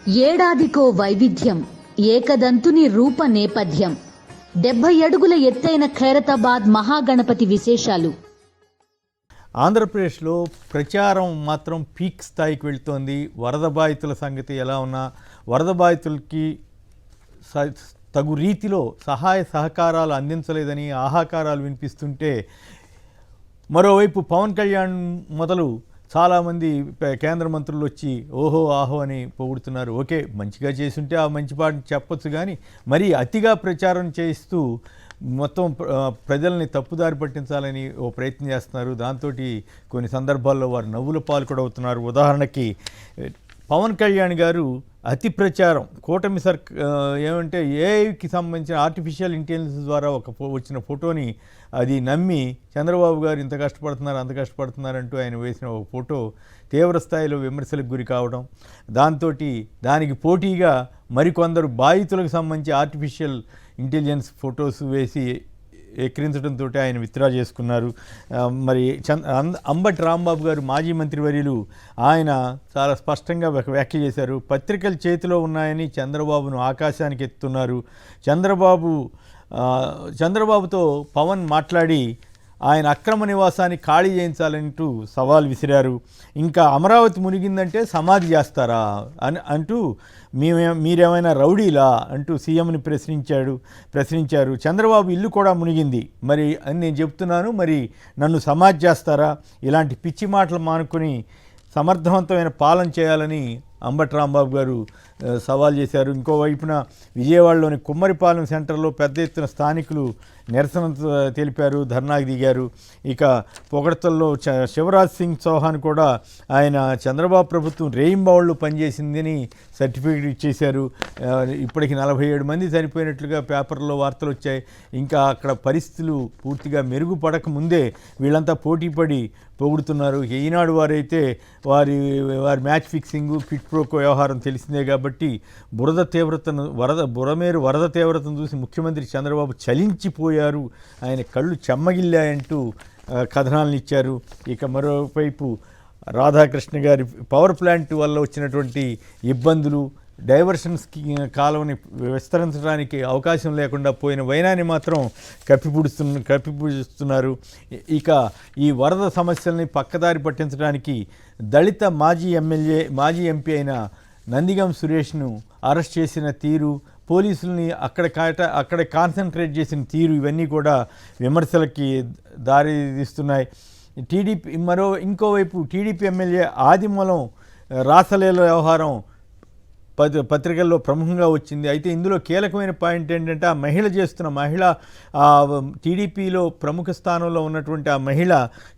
ఏడాదికో వైవిధ్యం, ఏకదంతుని రూప నేపథ్యం. 70 అడుగుల ఎత్తైన ఖైరతాబాద్ మహాగణపతి విశేషాలు. ఆంధ్రప్రదేశ్లో ప్రచారం మాత్రం పీక్ స్థాయికి వెళుతోంది. వరద బాధితుల సంగతి ఎలా ఉన్నా వరద బాధితులకి తగు రీతిలో సహాయ సహకారాలు అందించలేదని ఆహాకారాలు వినిపిస్తుంటే, మరోవైపు పవన్ కళ్యాణ్ మొదలు చాలామంది కేంద్ర మంత్రులు వచ్చి ఓహో ఆహో అని పొగుడుతున్నారు. ఓకే, మంచిగా చేసుంటే ఆ మంచి పాటని చెప్పొచ్చు, కానీ మరీ అతిగా ప్రచారం చేస్తూ మొత్తం ప్రజల్ని తప్పుదారి పట్టించాలని ఓ ప్రయత్నం చేస్తున్నారు. దాంతో కొన్ని సందర్భాల్లో వారు నవ్వుల పాలు కూడా అవుతున్నారు. ఉదాహరణకి పవన్ కళ్యాణ్ గారు అతి ప్రచారం కూటమి ఏమంటే ఏఐకి సంబంధించిన ఆర్టిఫిషియల్ ఇంటెలిజెన్స్ ద్వారా వచ్చిన ఫోటోని అది నమ్మి చంద్రబాబు గారు ఇంత కష్టపడుతున్నారు అంత కష్టపడుతున్నారంటూ ఆయన వేసిన ఒక ఫోటో తీవ్ర స్థాయిలో విమర్శలకు గురి కావడం, దానికి పోటీగా మరికొందరు బాధితులకు సంబంధించి ఆర్టిఫిషియల్ ఇంటెలిజెన్స్ ఫొటోస్ వేసి ఎక్కిరించడంతో ఆయన విత్డ్రా చేసుకున్నారు. మరి అంబటి రాంబాబు గారు మాజీ మంత్రివర్యులు ఆయన చాలా స్పష్టంగా వ్యాఖ్య చేశారు. పత్రికలు చేతిలో ఉన్నాయని చంద్రబాబును ఆకాశానికి ఎత్తుతున్నారు. చంద్రబాబుతో పవన్ మాట్లాడి ఆయన అక్రమ నివాసాన్ని ఖాళీ చేయించాలంటూ సవాల్ విసిరారు. ఇంకా అమరావతి మునిగిందంటే సమాధి చేస్తారా అంటూ మీరేమైనా రౌడీలా అంటూ సీఎంని ప్రశ్నించారు. చంద్రబాబు ఇల్లు కూడా మునిగింది మరి అని నేను చెప్తున్నాను, మరి నన్ను సమాధి చేస్తారా? ఇలాంటి పిచ్చి మాటలు మానుకొని సమర్థవంతమైన పాలన చేయాలని అంబటి రాంబాబు గారు సవాల్ చేశారు. ఇంకోవైపున విజయవాడలోని కుమ్మరిపాలెం సెంటర్లో పెద్ద ఎత్తున స్థానికులు నిరసన తెలిపారు, ధర్నాకు దిగారు. ఇక పొగడ్తల్లో శివరాజ్ సింగ్ చౌహాన్ కూడా ఆయన చంద్రబాబు ప్రభుత్వం రేయింబావుళ్ళు పనిచేసిందని సర్టిఫికేట్ ఇచ్చేశారు. ఇప్పటికి 47 మంది చనిపోయినట్లుగా పేపర్లో వార్తలు వచ్చాయి. ఇంకా అక్కడ పరిస్థితులు పూర్తిగా మెరుగుపడక ముందే వీళ్ళంతా పోటీపడి పొగుడుతున్నారు. ఈనాడు వారైతే వారి మ్యాచ్ ఫిక్సింగ్ క్విట్ ప్రోకో వ్యవహారం తెలిసిందే కాబట్టి బురమేరు వరద తీవ్రతను చూసి ముఖ్యమంత్రి చంద్రబాబు చలించిపోయారు, ఆయన కళ్ళు చెమ్మగిల్లాయంటూ కథనాలను ఇచ్చారు. ఇక మరోవైపు రాధాకృష్ణ గారి పవర్ ప్లాంట్ వల్ల వచ్చినటువంటి ఇబ్బందులు, డైవర్షన్స్ కాలువని విస్తరించడానికి అవకాశం లేకుండా పోయిన వైనాన్ని మాత్రం కప్పిపుడుస్తున్నారు. ఇక ఈ వరద సమస్యల్ని పక్కదారి పట్టించడానికి దళిత మాజీ ఎంపీ అయిన నందిగం సురేష్ను అరెస్ట్ చేసిన తీరు, పోలీసుల్ని అక్కడ కాన్సన్ట్రేట్ చేసిన తీరు, ఇవన్నీ కూడా విమర్శలకి దారితీస్తున్నాయి. ఇంకోవైపు టీడీపీ ఎమ్మెల్యే ఆదిమూలం రాసలీల వ్యవహారం పత్రికల్లో ప్రముఖంగా వచ్చింది. అయితే ఇందులో కీలకమైన పాయింట్ ఏంటంటే ఆ మహిళ టీడీపీలో ప్రముఖ స్థానంలో ఉన్నటువంటి ఆ మహిళ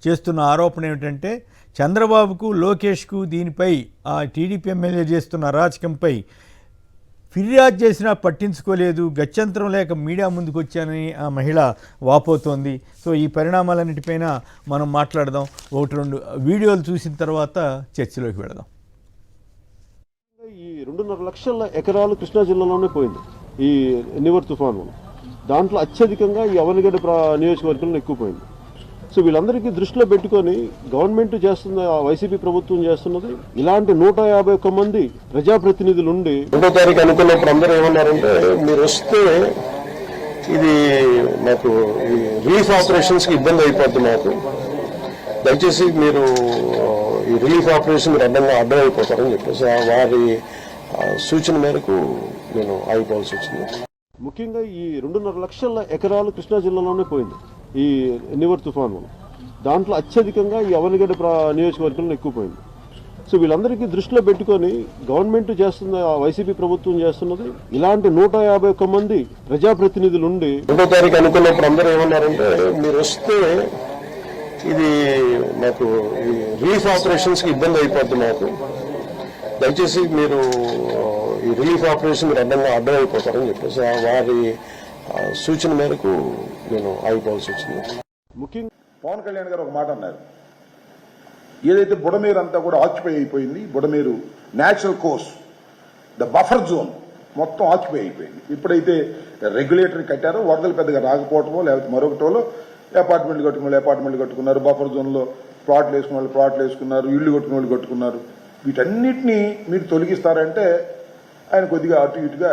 చేస్తున్న ఆరోపణ ఏమిటంటే చంద్రబాబుకు లోకేష్కు దీనిపై ఆ టీడీపీ ఎమ్మెల్యే చేస్తున్న అరాచకంపై ఫిర్యాదు చేసినా పట్టించుకోలేదు, గత్యంతరం లేక మీడియా ముందుకు వచ్చానని ఆ మహిళ వాపోతోంది. సో ఈ పరిణామాలన్నిటిపైన మనం మాట్లాడదాం. 1-2 వీడియోలు చూసిన తర్వాత చర్చలోకి వెళదాం. ఈ 2.5 లక్షల ఎకరాలు కృష్ణా జిల్లాలోనే పోయింది ఈ నివర్ తుఫాను. దాంట్లో అత్యధికంగా ఈ అవనిగడ్డ నియోజకవర్గంలో ఎక్కువ పోయింది. సో వీళ్ళందరికీ దృష్టిలో పెట్టుకొని గవర్నమెంట్ చేస్తున్న, వైసీపీ ప్రభుత్వం చేస్తున్నది ఇలాంటి 151 మంది ప్రజాప్రతినిధులు ఉండి 2వ తారీఖు అనుకున్నప్పుడు అందరూ ఏమన్నారంటే మీరు వస్తే ఇది మాకు రిలీఫ్ ఆపరేషన్స్కి ఇబ్బంది అయిపోద్ది, మాకు దయచేసి మీరు ఈ రిలీఫ్ ఆపరేషన్ అడ్డం అయిపోతారని చెప్పేసి వారి సూచన మేరకు నేను ఆగిపోవాల్సి వచ్చింది. ముఖ్యంగా ఈ 2.5 లక్షల ఎకరాలు కృష్ణా జిల్లాలోనే పోయింది ఈ నివర్ తుఫాను. దాంట్లో అత్యధికంగా ఈ అవనిగడ్డ నియోజకవర్గంలో ఎక్కువ పోయింది. సో వీళ్ళందరికీ దృష్టిలో పెట్టుకొని గవర్నమెంట్ చేస్తున్న, వైసీపీ ప్రభుత్వం చేస్తున్నది ఇలాంటి 151 మంది ప్రజాప్రతినిధులు ఉండి 2వ తారీఖు అనుకున్నప్పుడు అందరూ ఏమన్నారంటే మీరు వస్తే ఇది మాకు రిలీఫ్ ఆపరేషన్స్కి ఇబ్బంది అయిపోద్ది, మాకు దయచేసి మీరు ఈ రిలీఫ్ ఆపరేషన్ అడ్డం అయిపోతారని చెప్పేసి వారి సూచన మేరకు నేను ఆగిపోవాల్సి వచ్చింది. ముఖ్యంగా పవన్ కళ్యాణ్ గారు ఒక మాట అన్నారు, ఏదైతే బుడమేరు అంతా కూడా ఆక్యుపై అయిపోయింది, Budameru natural course the buffer zone మొత్తం ఆక్యుపై అయిపోయింది. ఇప్పుడైతే రెగ్యులేటరీ కట్టారో వరదలు పెద్దగా రాకపోవటమో లేకపోతే మరొకటోలో అపార్ట్మెంట్లు కట్టుకున్నారు, బఫర్ జోన్లో ప్లాట్లు వేసుకున్న వాళ్ళు ప్లాట్లు వేసుకున్నారు, ఇళ్లు కట్టుకున్న వాళ్ళు కట్టుకున్నారు. వీటన్నిటినీ మీరు తొలగిస్తారంటే ఆయన కొద్దిగా అటు ఇటుగా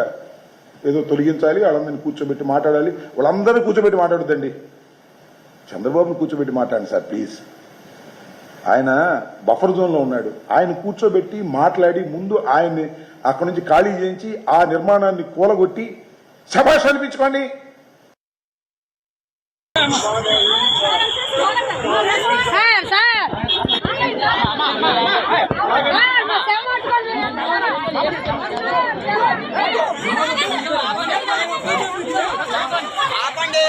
ఏదో తొలగించాలి, వాళ్ళందరినీ కూర్చోబెట్టి మాట్లాడాలి. వాళ్ళందరినీ కూర్చోబెట్టి మాట్లాడొద్దండి, చంద్రబాబుని కూర్చోబెట్టి మాట్లాడండి సార్ ప్లీజ్. ఆయన బఫర్ జోన్లో ఉన్నాడు, ఆయన కూర్చోబెట్టి మాట్లాడి ముందు ఆయన్ని అక్కడి నుంచి ఖాళీ చేయించి ఆ నిర్మాణాన్ని కూలగొట్టి శభాష్ అనిపించుకోండి. చెప్పండి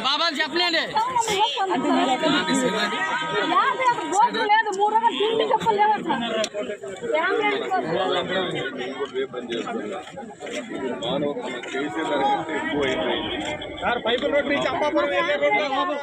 బాబాలు చెప్పలేండి. సార్ పైపుల్ రోడ్ నుంచి అప్పాపురం వెళ్ళే రోడ్లో చెప్పండి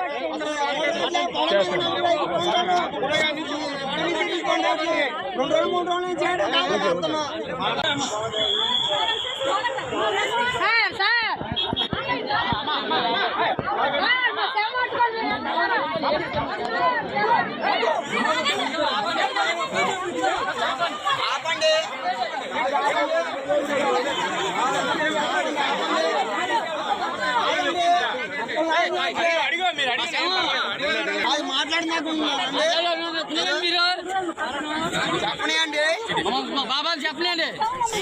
బాబాలు చెప్పలేండి.